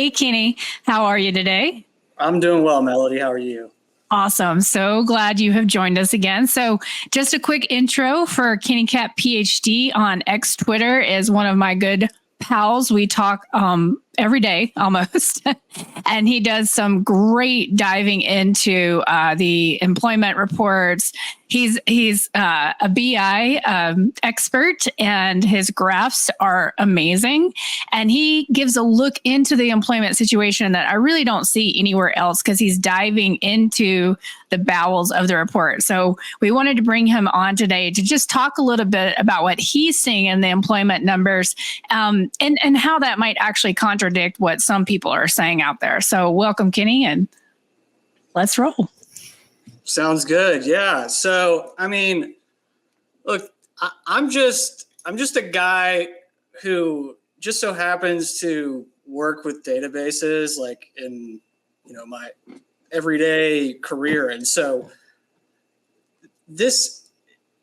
Hey, Kenny, how are you today? I'm doing well, Melody. How are you? Awesome. So glad you have joined us again. So just a quick intro for Kenny Cat PhD on X Twitter is one of my good pals. We talk every day almost. And he does some great diving into the employment reports. He's a BI expert, and his graphs are amazing. And he gives a look into the employment situation that I really don't see anywhere else because he's diving into the bowels of the report. So we wanted to bring him on today to just talk a little bit about what he's seeing in the employment numbers, and how that might actually contradict what some people are saying out there. So welcome, Kenny, and let's roll. Sounds good. Yeah. So, I mean, look, I'm just a guy who just so happens to work with databases like in, my everyday career. And so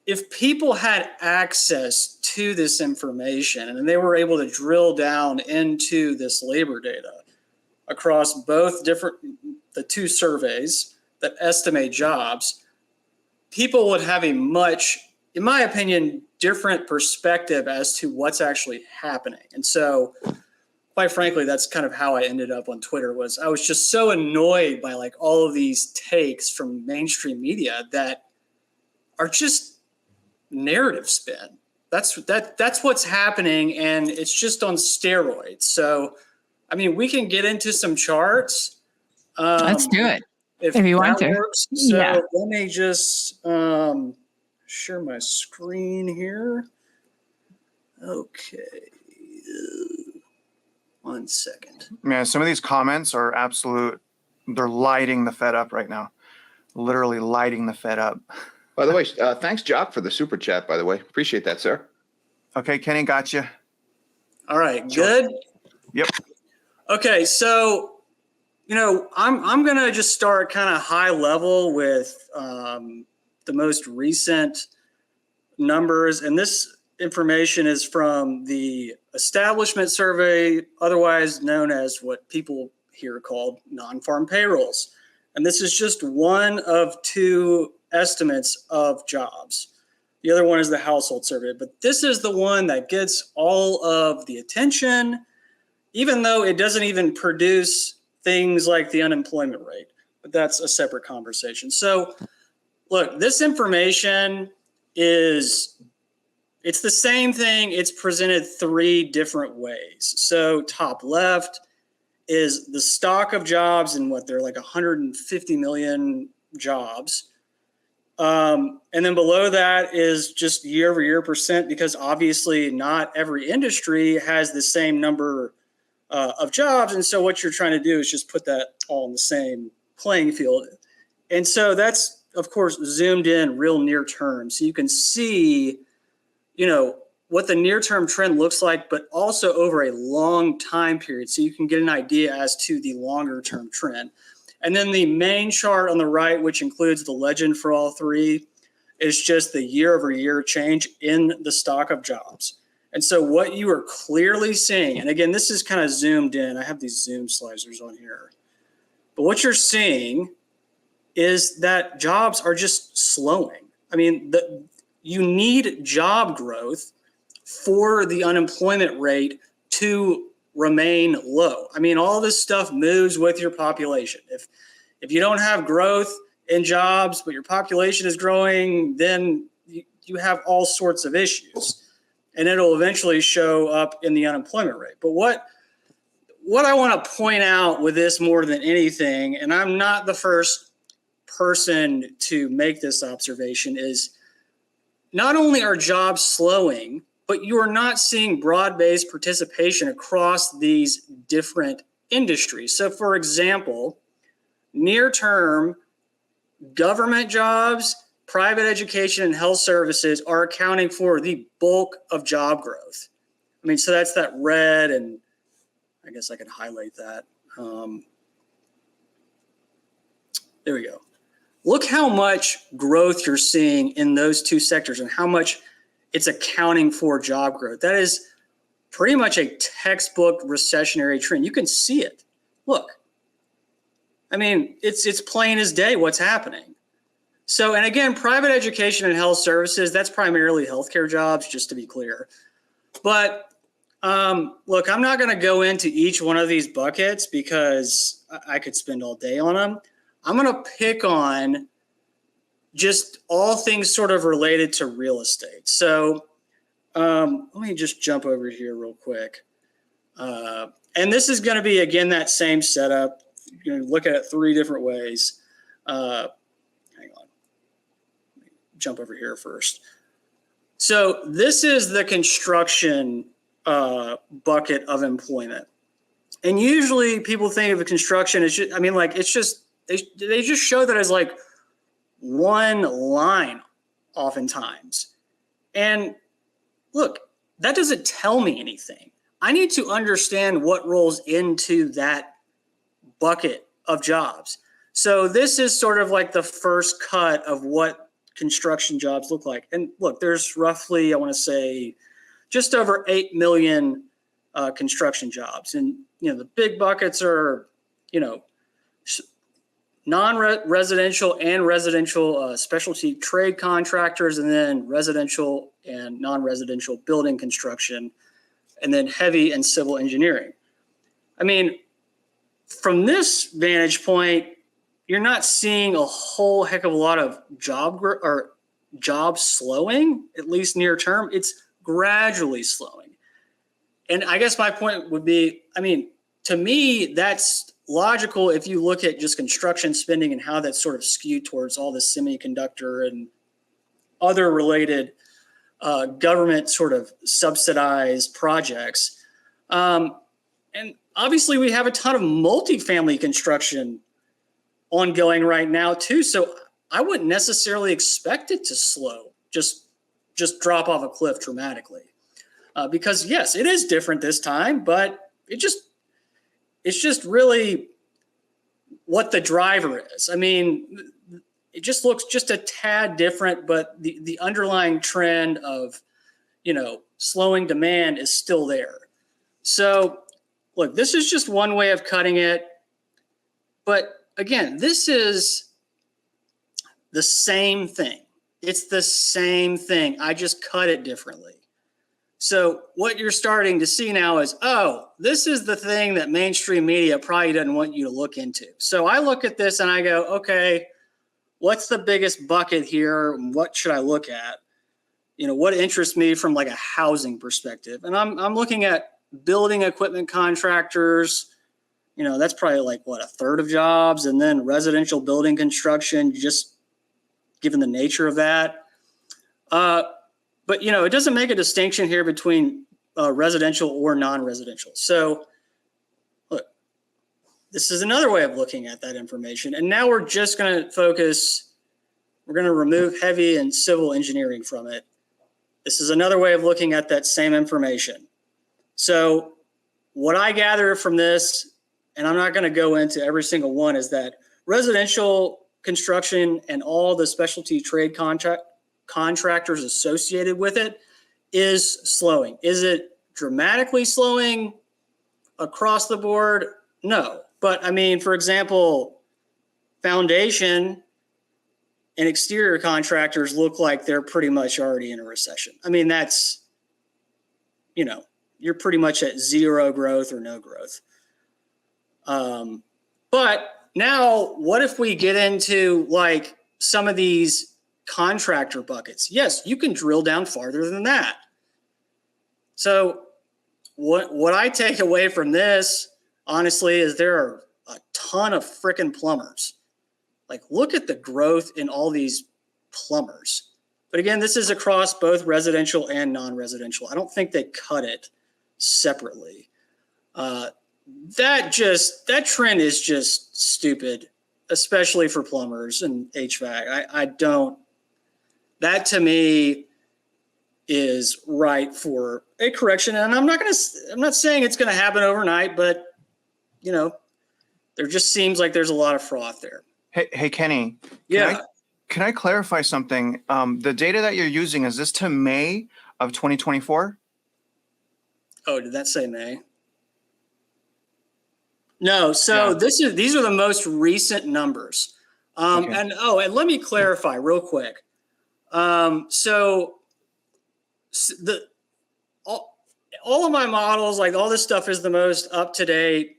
if people had access to this information and they were able to drill down into this labor data across the two surveys that estimate jobs, people would have a much, in my opinion, different perspective as to what's actually happening. And so, quite frankly, that's kind of how I ended up on Twitter. I was just so annoyed by like all of these takes from mainstream media that are just narrative spin. That's what's happening, and it's just on steroids. So, I mean, we can get into some charts. Let's do it. If you want to. Works. So let me just share my screen here. Okay. 1 second. Man, some of these comments are absolute. They're lighting the Fed up right now. Literally lighting the Fed up. By the way, thanks, Jock, for the super chat, by the way. Appreciate that, sir. Okay, Kenny, got you. All right, good? Yep. Okay, so I'm going to just start kind of high level with the most recent numbers. And this information is from the establishment survey, otherwise known as what people here called non-farm payrolls. And this is just one of two estimates of jobs. The other one is the household survey. But this is the one that gets all of the attention, even though it doesn't even produce things like the unemployment rate, but that's a separate conversation. So look, this information it's the same thing. It's presented three different ways. So top left is the stock of jobs and what they're like 150 million jobs. And then below that is just year over year percent, because obviously not every industry has the same number of jobs. And so what you're trying to do is just put that all in the same playing field. And so that's, of course, zoomed in real near term. So you can see, what the near term trend looks like, but also over a long time period. So you can get an idea as to the longer term trend. And then the main chart on the right, which includes the legend for all three, is just the year over year change in the stock of jobs. And so what you are clearly seeing, and again, this is kind of zoomed in. I have these zoom slicers on here. But what you're seeing is that jobs are just slowing. I mean, you need job growth for the unemployment rate to remain low. I mean, all this stuff moves with your population. If you don't have growth in jobs, but your population is growing, then you have all sorts of issues. And it'll eventually show up in the unemployment rate. But what I want to point out with this more than anything, and I'm not the first person to make this observation, is not only are jobs slowing, but you are not seeing broad-based participation across these different industries. So for example, near-term government jobs, private education, and health services are accounting for the bulk of job growth. I mean, so that's that red, and I guess I could highlight that. There we go. Look how much growth you're seeing in those two sectors and how much it's accounting for job growth. That is pretty much a textbook recessionary trend. You can see it. look, I mean, it's plain as day what's happening. So, and again, private education and health services, that's primarily healthcare jobs, just to be clear. But look, I'm not going to go into each one of these buckets because I could spend all day on them. I'm going to pick on just all things sort of related to real estate. So let me just jump over here real quick. And this is going to be, again, that same setup. You're going to look at it 3 different ways. Hang on. Let me jump over here first. So this is the construction bucket of employment. And usually people think of construction as just, I mean, like, it's just, they just show that as like one line oftentimes. And look, that doesn't tell me anything. I need to understand what rolls into that bucket of jobs. So this is sort of like the first cut of what construction jobs look like. And look, there's roughly, I want to say, just over 8 million construction jobs. And, you know, the big buckets are, you know, non-residential and residential specialty trade contractors, and then residential and non-residential building construction, and then heavy and civil engineering. I mean, from this vantage point, you're not seeing a whole heck of a lot of job slowing, at least near term. It's gradually slowing. And I guess my point would be, I mean, to me, that's logical if you look at just construction spending and how that's sort of skewed towards all the semiconductor and other related government sort of subsidized projects. And obviously we have a ton of multifamily construction ongoing right now too. So I wouldn't necessarily expect it to slow, just drop off a cliff dramatically. Because yes, it is different this time, but it's just really what the driver is. I mean, it just looks just a tad different, but the underlying trend of, you know, slowing demand is still there. So look, this is just one way of cutting it. But again, this is the same thing. It's the same thing. I just cut it differently. So what you're starting to see now is, oh, this is the thing that mainstream media probably doesn't want you to look into. So I look at this and I go, okay, what's the biggest bucket here? What should I look at? You know, what interests me from like a housing perspective? And I'm looking at building equipment contractors. You know, that's probably like what, 1/3 of jobs, and then residential building construction, just given the nature of that. But, you know, it doesn't make a distinction here between residential or non-residential. So look, this is another way of looking at that information. And now we're just going to focus, we're going to remove heavy and civil engineering from it. This is another way of looking at that same information. So what I gather from this, and I'm not going to go into every single one, is that residential construction and all the specialty trade contractors associated with it is slowing. Is it dramatically slowing across the board? No. But I mean, for example, foundation and exterior contractors look like they're pretty much already in a recession. I mean, that's, you know, you're pretty much at zero growth or no growth. But now what if we get into like some of these contractor buckets? Yes, you can drill down farther than that. So what I take away from this, honestly, is there are a ton of freaking plumbers. Like, look at the growth in all these plumbers. But again, this is across both residential and non-residential. I don't think they cut it separately. That trend is just stupid, especially for plumbers and HVAC. I don't. That to me is right for a correction. And I'm not saying it's going to happen overnight, but you know, there just seems like there's a lot of froth there. Hey, Kenny. Yeah. Can I clarify something? The data that you're using, is this to May of 2024? Oh, did that say May? No, so Yeah. these are the most recent numbers. Okay. And let me clarify real quick. So the all of my models, like all this stuff, is the most up to date,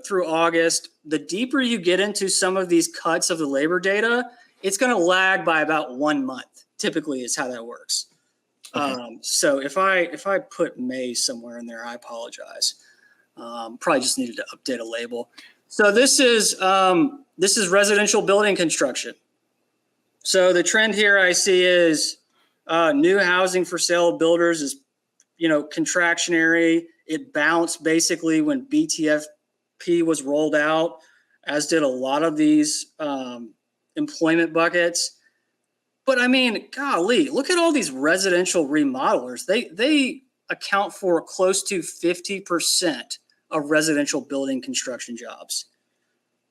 through August. The deeper you get into some of these cuts of the labor data, it's going to lag by about 1 month. Typically, is how that works. Okay. So if I put May somewhere in there, I apologize. Probably just needed to update a label. So this is residential building construction. So the trend here I see is new housing for sale. Builders is contractionary. It bounced basically when BTFP was rolled out, as did a lot of these employment buckets. But I mean, golly, look at all these residential remodelers. They account for close to 50% of residential building construction jobs.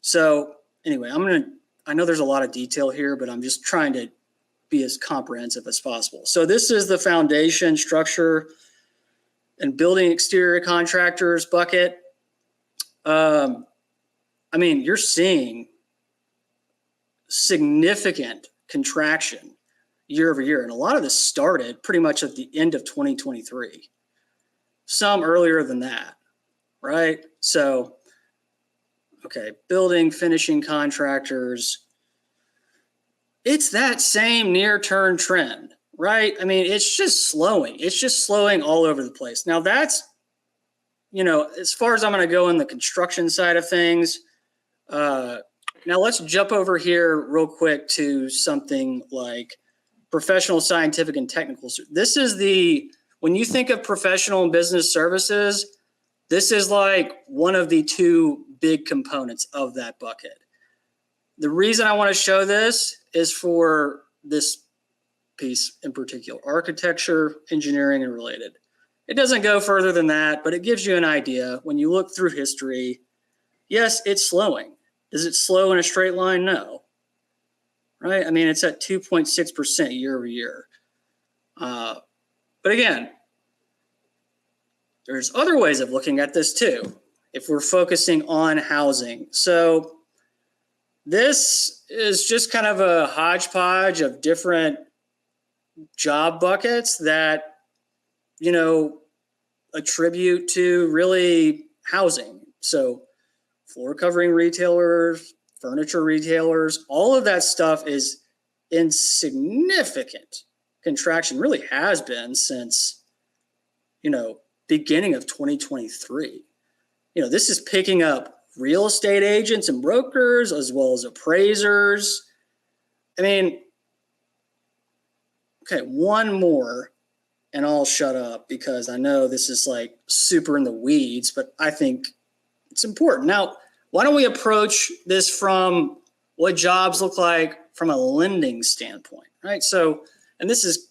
So anyway, I know there's a lot of detail here, but I'm just trying to be as comprehensive as possible. So this is the foundation, structure, and building exterior contractors bucket. I mean, you're seeing significant contraction year over year. And a lot of this started pretty much at the end of 2023, some earlier than that, right? So, okay, building, finishing contractors, it's that same near-term trend, right? I mean, it's just slowing. It's just slowing all over the place. Now that's, as far as I'm going to go in the construction side of things. Now let's jump over here real quick to something like professional, scientific, and technical. This is when you think of professional and business services, this is like one of the two big components of that bucket. The reason I want to show this is for this piece in particular, architecture, engineering, and related. It doesn't go further than that, but it gives you an idea. When you look through history, yes, it's slowing. Does it slow in a straight line? No. Right? I mean, it's at 2.6% year over year. But again, there's other ways of looking at this too, if we're focusing on housing. So this is just kind of a hodgepodge of different job buckets that, attribute to really housing. So floor covering retailers, furniture retailers, all of that stuff is in significant contraction, really has been since, beginning of 2023. This is picking up real estate agents and brokers as well as appraisers. I mean, okay, one more and I'll shut up because I know this is like super in the weeds, but I think it's important. Now, why don't we approach this from what jobs look like from a lending standpoint, right? So, and this is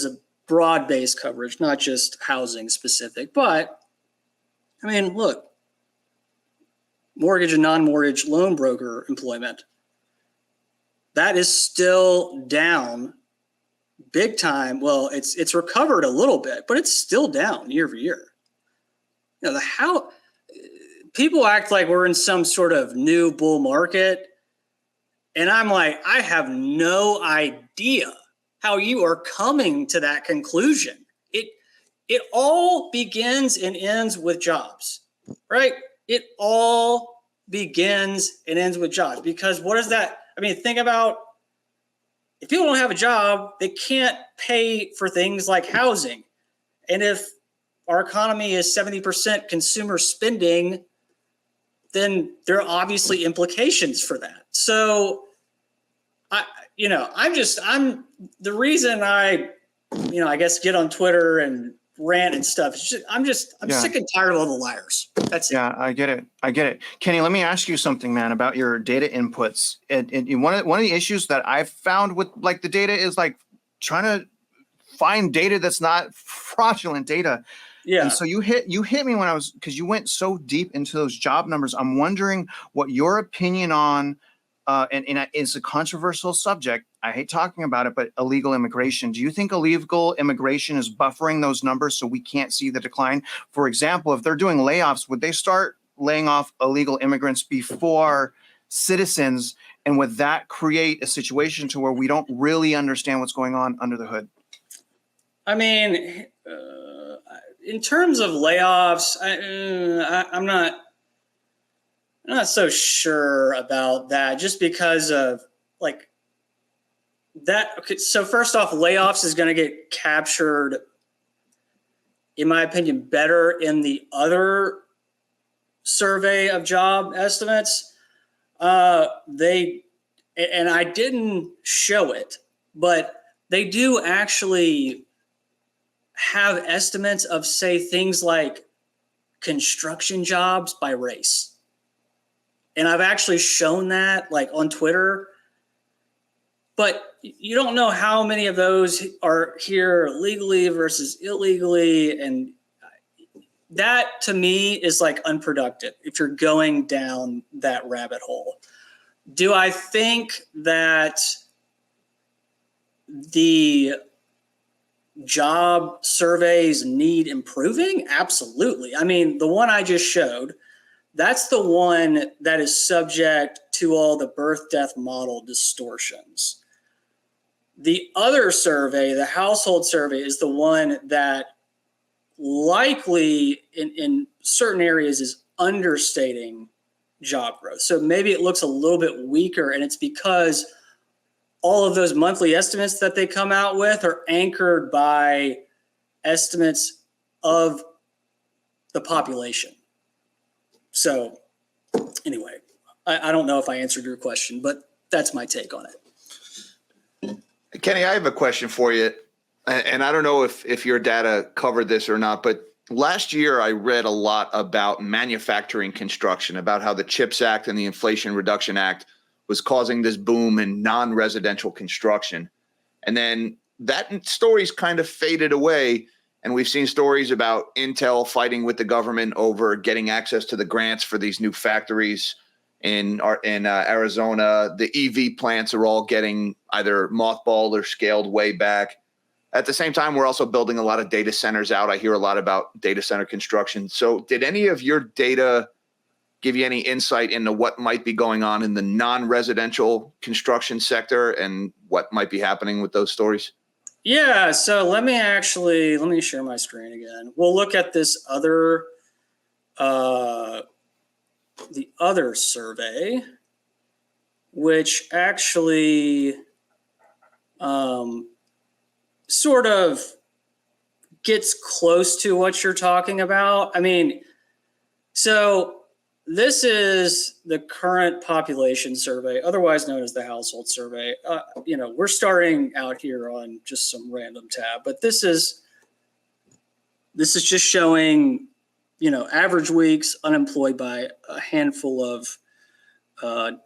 a broad-based coverage, not just housing specific, but I mean, look, mortgage and non-mortgage loan broker employment, that is still down big time. Well, it's recovered a little bit, but it's still down year over year. People act like we're in some sort of new bull market. And I'm like, I have no idea how you are coming to that conclusion. It all begins and ends with jobs, right? It all begins and ends with jobs, because what is that? I mean, think about, if people don't have a job, they can't pay for things like housing. And if our economy is 70% consumer spending, then there are obviously implications for that. So, I'm the reason I guess get on Twitter and rant and stuff. I'm sick and tired of all the liars. That's it. Yeah, I get it. Kenny, let me ask you something, man, about your data inputs. And one of the issues that I've found with like the data is like trying to find data that's not fraudulent data. Yeah. And so you hit me because you went so deep into those job numbers. I'm wondering what your opinion on, and it's a controversial subject. I hate talking about it, but illegal immigration. Do you think illegal immigration is buffering those numbers so we can't see the decline? For example, if they're doing layoffs, would they start laying off illegal immigrants before citizens? And would that create a situation to where we don't really understand what's going on under the hood? I mean, in terms of layoffs, I'm not so sure about that, just because of like that. Okay, so first off, layoffs is going to get captured, in my opinion, better in the other survey of job estimates. And I didn't show it, but they do actually have estimates of, say, things like construction jobs by race. And I've actually shown that like on Twitter, but you don't know how many of those are here legally versus illegally. And that to me is like unproductive if you're going down that rabbit hole. Do I think that the job surveys need improving? Absolutely. I mean, the one I just showed, that's the one that is subject to all the birth death model distortions. The other survey, the household survey, is the one that likely in certain areas is understating job growth. So maybe it looks a little bit weaker, and it's because all of those monthly estimates that they come out with are anchored by estimates of the population. So anyway, I don't know if I answered your question, but that's my take on it. Kenny, I have a question for you. And I don't know if your data covered this or not, but last year I read a lot about manufacturing construction, about how the CHIPS Act and the Inflation Reduction Act was causing this boom in non-residential construction. And then that story's kind of faded away. And we've seen stories about Intel fighting with the government over getting access to the grants for these new factories in Arizona. The EV plants are all getting either mothballed or scaled way back. At the same time, we're also building a lot of data centers out. I hear a lot about data center construction. So did any of your data give you any insight into what might be going on in the non-residential construction sector and what might be happening with those stories? Yeah, so let me share my screen again. We'll look at this other, the other survey, which actually sort of gets close to what you're talking about. I mean, so this is the current population survey, otherwise known as the household survey. We're starting out here on just some random tab, but this is just showing, average weeks unemployed by a handful of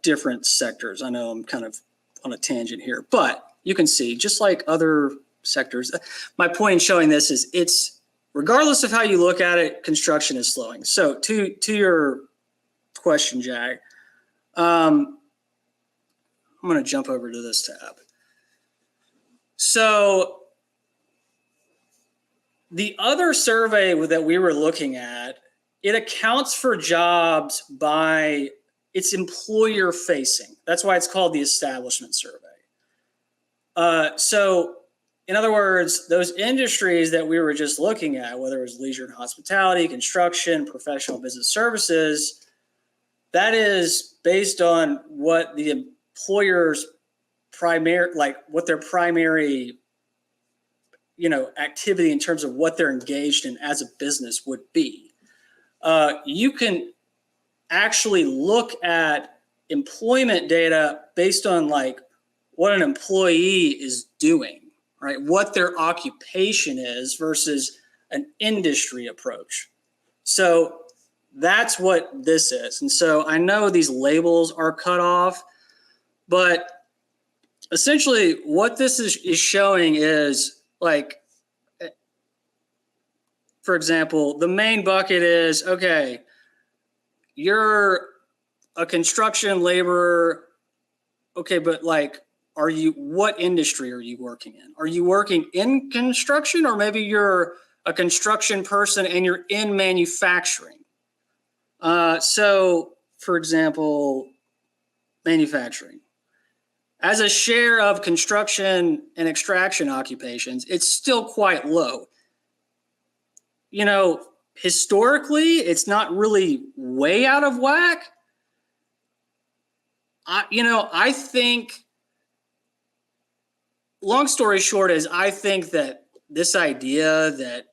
different sectors. I know I'm kind of on a tangent here, but you can see, just like other sectors, my point in showing this is it's, regardless of how you look at it, construction is slowing. So to your question, Jack, I'm going to jump over to this tab. So the other survey that we were looking at, it accounts for jobs by its employer facing. That's why it's called the establishment survey. So in other words, those industries that we were just looking at, whether it was leisure and hospitality, construction, professional business services, that is based on what the employer's what their primary, activity in terms of what they're engaged in as a business would be. You can actually look at employment data based on what an employee is doing, right? What their occupation is versus an industry approach. So that's what this is. And so I know these labels are cut off, but essentially what this is showing is, for example, the main bucket is, okay, you're a construction laborer. Okay, but what industry are you working in? Are you working in construction, or maybe you're a construction person and you're in manufacturing? So, for example, manufacturing. As a share of construction and extraction occupations, it's still quite low. You know, historically, it's not really way out of whack. I think, long story short is I think that this idea that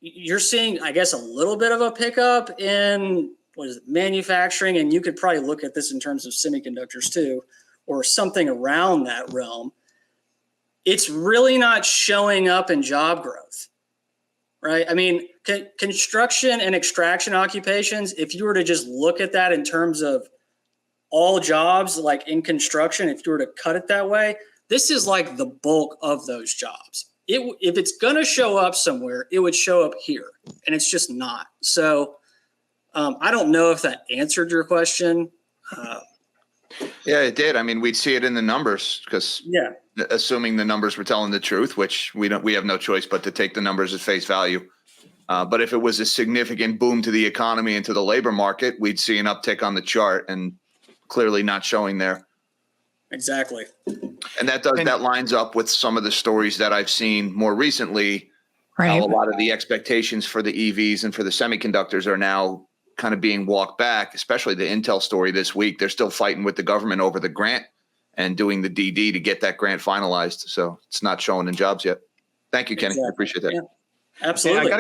you're seeing, I guess, a little bit of a pickup in manufacturing, and you could probably look at this in terms of semiconductors too, or something around that realm. It's really not showing up in job growth, right? I mean, construction and extraction occupations, if you were to just look at that in terms of all jobs, like in construction, if you were to cut it that way, this is like the bulk of those jobs. If it's going to show up somewhere, it would show up here, and it's just not. So I don't know if that answered your question. Yeah, it did. I mean, we'd see it in the numbers because assuming the numbers were telling the truth, which we have no choice but to take the numbers at face value. But if it was a significant boom to the economy and to the labor market, we'd see an uptick on the chart, and clearly not showing there. Exactly. And that lines up with some of the stories that I've seen more recently. Right. How a lot of the expectations for the EVs and for the semiconductors are now kind of being walked back, especially the Intel story this week. They're still fighting with the government over the grant and doing the DD to get that grant finalized. So it's not showing in jobs yet. Thank you, Kenny. Exactly. I appreciate that. Yeah, absolutely. I got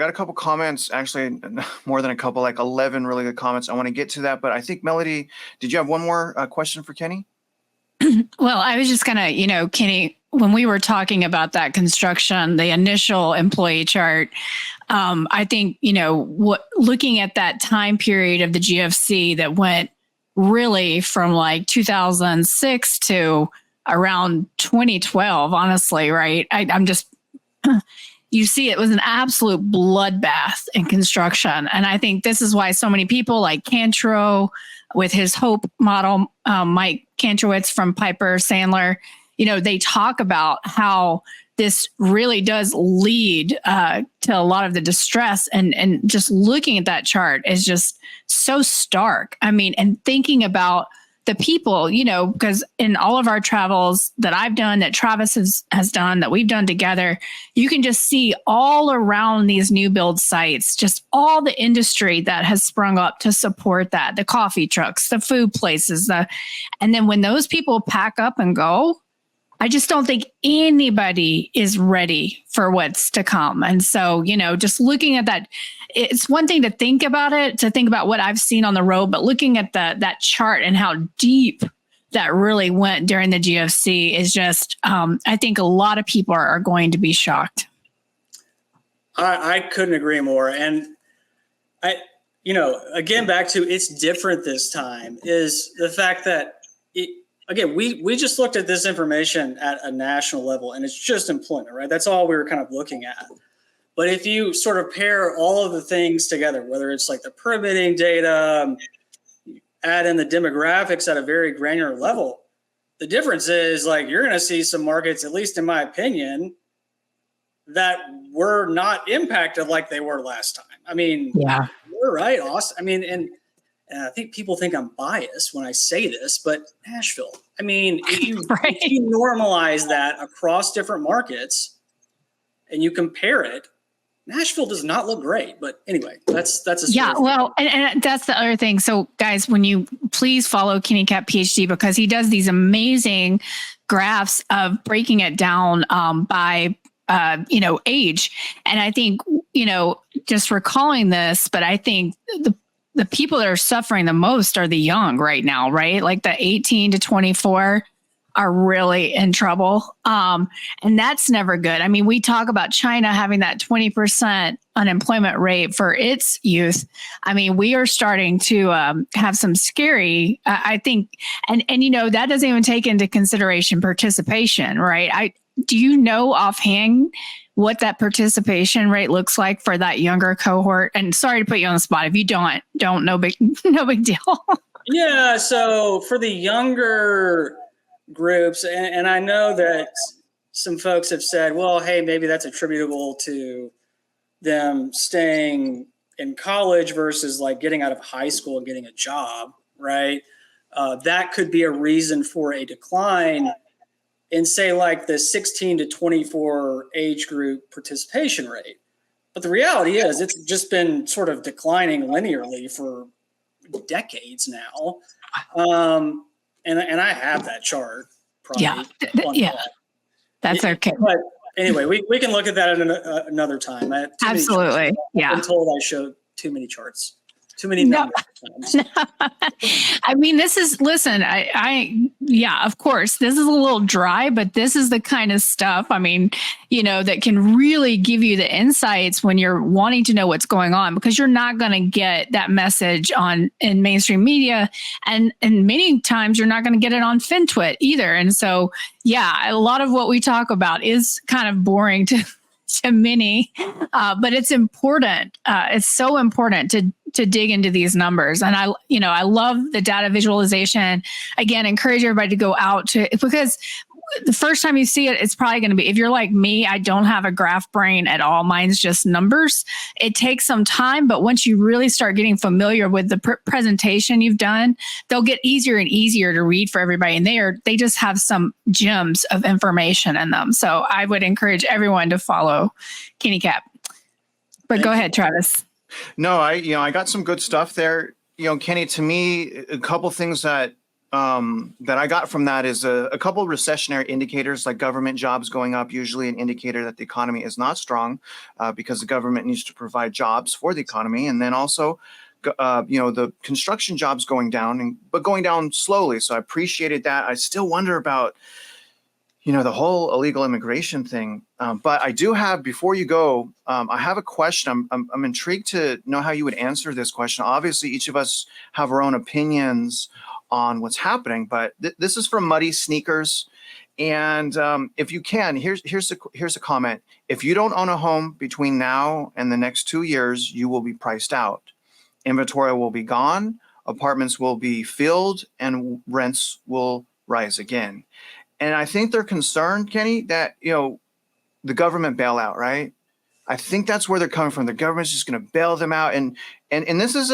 a couple comments, actually more than a couple, like 11 really good comments. I want to get to that, but I think Melody, did you have one more question for Kenny? Well, I was just gonna, Kenny, when we were talking about that construction, the initial employee chart, I think, looking at that time period of the GFC that went really from like 2006 to around 2012, honestly, right? I'm just, you see, it was an absolute bloodbath in construction. And I think this is why so many people like Cantro with his HOPE model, Mike Kantrowitz from Piper Sandler, they talk about how this really does lead to a lot of the distress. And just looking at that chart is just so stark. I mean, and thinking about the people, because in all of our travels that I've done, that Travis has done, that we've done together, you can just see all around these new build sites, just all the industry that has sprung up to support that, the coffee trucks, the food places, and then when those people pack up and go, I just don't think anybody is ready for what's to come. And so, just looking at that, it's one thing to think about what I've seen on the road, but looking at that chart and how deep that really went during the GFC is just, I think a lot of people are going to be shocked. I couldn't agree more. And again, back to it's different this time is the fact that again, we just looked at this information at a national level, and it's just employment, right? That's all we were kind of looking at. But if you sort of pair all of the things together, whether it's like the permitting data, add in the demographics at a very granular level, the difference is like you're going to see some markets, at least in my opinion, that were not impacted like they were last time. I mean, yeah, you're right, Austin. I mean, and I think people think I'm biased when I say this, but Nashville. I mean, if you normalize that across different markets and you compare it, Nashville does not look great. But anyway, that's a story. Well, and that's the other thing. So, guys, when you please follow Kenny Cat PhD, because he does these amazing graphs of breaking it down by age. And I think just recalling this, but I think the people that are suffering the most are the young right now, right? Like the 18 to 24 are really in trouble. And that's never good. I mean, we talk about China having that 20% unemployment rate for its youth. I mean, we are starting to have some scary, I think, and that doesn't even take into consideration participation, right? Do you know offhand what that participation rate looks like for that younger cohort? And sorry to put you on the spot. If you don't no big deal. Yeah. So for the younger groups, and I know that some folks have said, well, hey, maybe that's attributable to them staying in college versus like getting out of high school and getting a job, right? That could be a reason for a decline in, say, like the 16 to 24 age group participation rate. But the reality is it's just been sort of declining linearly for decades now. And I have that chart. Probably yeah. That's okay. But anyway, we can look at that at another time. Absolutely. I've been told I showed too many charts, too many numbers. I mean, listen, yeah, of course, this is a little dry, but this is the kind of stuff, I mean, that can really give you the insights when you're wanting to know what's going on, because you're not going to get that message in mainstream media. And many times you're not going to get it on FinTwit either. And so, yeah, a lot of what we talk about is kind of boring to many, but it's important. It's so important to dig into these numbers. And I love the data visualization. Again, encourage everybody to go out because the first time you see it, it's probably going to be, if you're like me, I don't have a graph brain at all. Mine's just numbers. It takes some time, but once you really start getting familiar with the presentation you've done, they'll get easier and easier to read for everybody. And they just have some gems of information in them. So I would encourage everyone to follow KeeneyCap. But go ahead, Travis. No, I got some good stuff there. Kenny, to me, a couple things that I got from that is a couple of recessionary indicators, like government jobs going up, usually an indicator that the economy is not strong because the government needs to provide jobs for the economy. And then also, the construction jobs going down, but going down slowly. So I appreciated that. I still wonder about, the whole illegal immigration thing. But I do have, before you go, I have a question. I'm intrigued to know how you would answer this question. Obviously, each of us have our own opinions on what's happening, but this is from Muddy Sneakers. And if you can, here's a comment. If you don't own a home between now and the next 2 years, you will be priced out. Inventory will be gone, apartments will be filled, and rents will rise again. And I think they're concerned, Kenny, that, the government bailout, right? I think that's where they're coming from. The government's just going to bail them out. And this is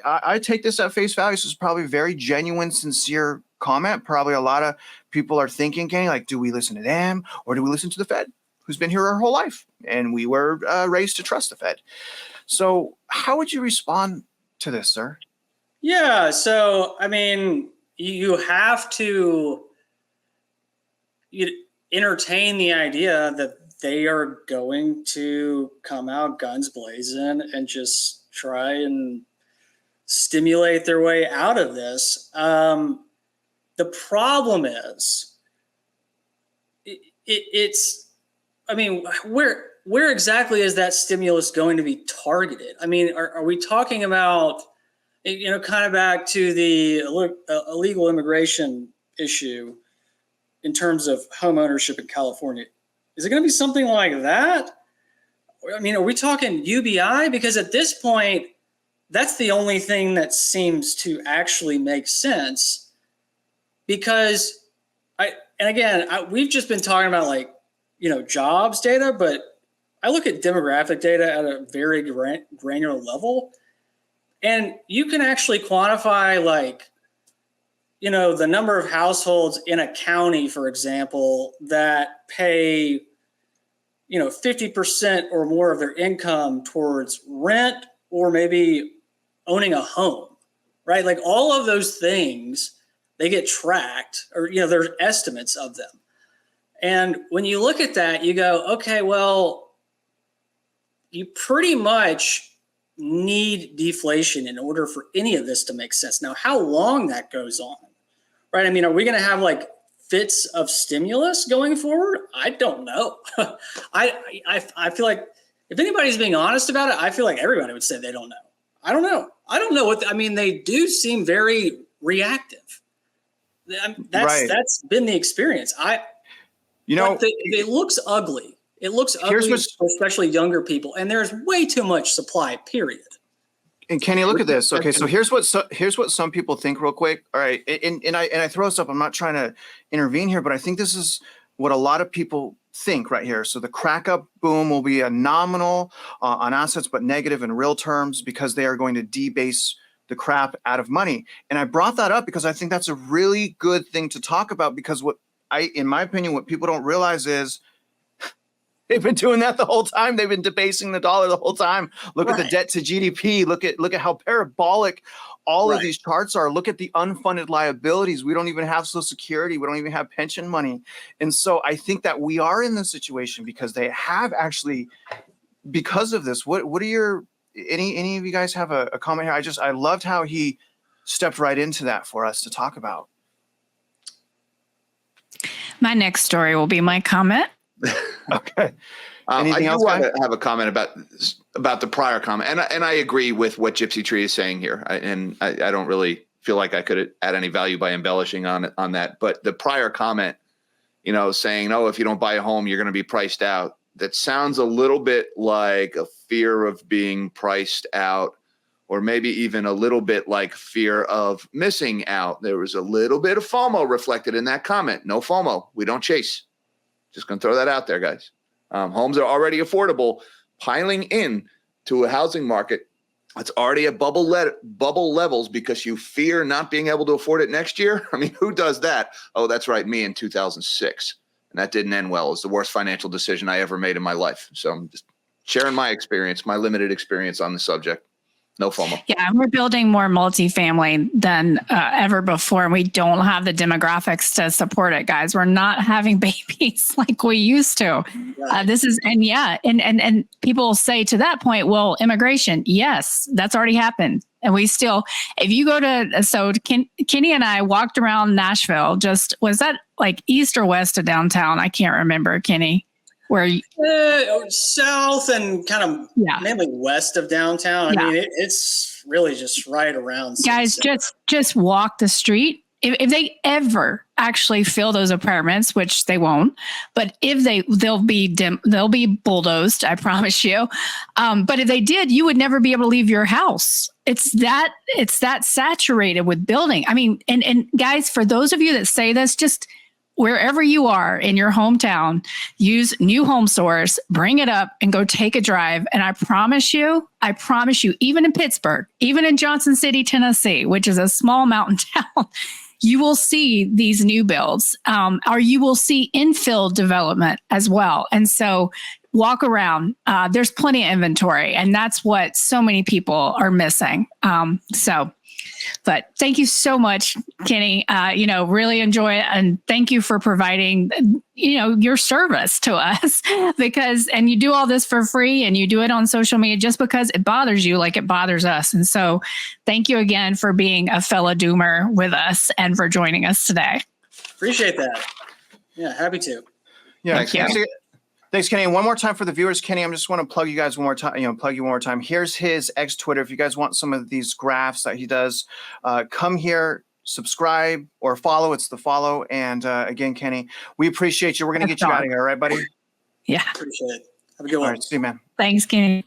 I take this at face value. This is probably a very genuine, sincere comment. Probably a lot of people are thinking, Kenny, like, do we listen to them or do we listen to the Fed, who's been here our whole life? And we were raised to trust the Fed. So how would you respond to this, sir? Yeah. So, I mean, you have to entertain the idea that they are going to come out guns blazing and just try and stimulate their way out of this. The problem is, where exactly is that stimulus going to be targeted? I mean, are we talking about, kind of back to the illegal immigration issue in terms of home ownership in California? Is it going to be something like that? I mean, are we talking UBI? Because at this point, that's the only thing that seems to actually make sense. Because we've just been talking about jobs data, but I look at demographic data at a very granular level, and you can actually quantify the number of households in a county, for example, that pay, 50% or more of their income towards rent or maybe owning a home, right? Like all of those things, they get tracked, or, there's estimates of them. And when you look at that, you go, okay, well, you pretty much need deflation in order for any of this to make sense. Now, how long that goes on, right? I mean, are we going to have fits of stimulus going forward? I don't know. I feel like if anybody's being honest about it, I feel like everybody would say they don't know. I don't know. I don't know they do seem very reactive. That's been the experience. It looks ugly. It looks ugly for especially younger people, and there's way too much supply, period. And Kenny, look at this. Okay, so here's what some people think real quick. All right, and I throw this up. I'm not trying to intervene here, but I think this is what a lot of people think right here. So the crack up boom will be a nominal on assets, but negative in real terms because they are going to debase the crap out of money. And I brought that up because I think that's a really good thing to talk about, because in my opinion, what people don't realize is they've been doing that the whole time. They've been debasing the dollar the whole time. Look at the debt to GDP. Look at how parabolic all of these charts are. Look at the unfunded liabilities. We don't even have Social Security. We don't even have pension money. And so I think that we are in this situation because they have actually, because of this. What are your any of you guys have a comment here? I loved how he stepped right into that for us to talk about. My next story will be my comment. Okay. I do want to have a comment about the prior comment, and I agree with what Gypsy Tree is saying here. I don't really feel like I could add any value by embellishing on that. But the prior comment, saying, "Oh, if you don't buy a home, you're going to be priced out." That sounds a little bit like a fear of being priced out, or maybe even a little bit like fear of missing out. There was a little bit of FOMO reflected in that comment. No FOMO. We don't chase. Just going to throw that out there, guys. Homes are already affordable, piling in to a housing market that's already at bubble levels because you fear not being able to afford it next year. I mean, who does that? Oh, that's right, me in 2006. And that didn't end well. It's the worst financial decision I ever made in my life. So I'm just sharing my experience, my limited experience on the subject. No FOMO. Yeah, we're building more multifamily than ever before, and we don't have the demographics to support it, guys. We're not having babies like we used to. And people say to that point, well, immigration, yes, that's already happened. And we still, if you go to, Kenny and I walked around Nashville, was that like east or west of downtown? I can't remember, Kenny. Where south and kind of mainly west of downtown. I mean, it's really just right around. Guys, just walk the street. If they ever actually fill those apartments, which they won't, but if they'll be bulldozed, I promise you. But if they did, you would never be able to leave your house. It's that saturated with building. I mean, and guys, for those of you that say this, just wherever you are in your hometown, use New Home Source, bring it up and go take a drive. And I promise you, even in Pittsburgh, even in Johnson City, Tennessee, which is a small mountain town, you will see these new builds, or you will see infill development as well. And so walk around, there's plenty of inventory, and that's what so many people are missing. But thank you so much, Kenny. Really enjoy it. And thank you for providing, your service to us and you do all this for free and you do it on social media just because it bothers you like it bothers us. And so thank you again for being a fellow doomer with us and for joining us today. Appreciate that. Yeah, happy to. Yeah, thanks, Kenny. And one more time for the viewers, Kenny, I just want to plug you guys one more time. Here's his X Twitter. If you guys want some of these graphs that he does, come here, subscribe or follow. It's the follow. And again, Kenny, we appreciate you. We're going to get you out of here. All right, buddy? Yeah. Appreciate it. Have a good one. All right, see you, man. Thanks, Kenny.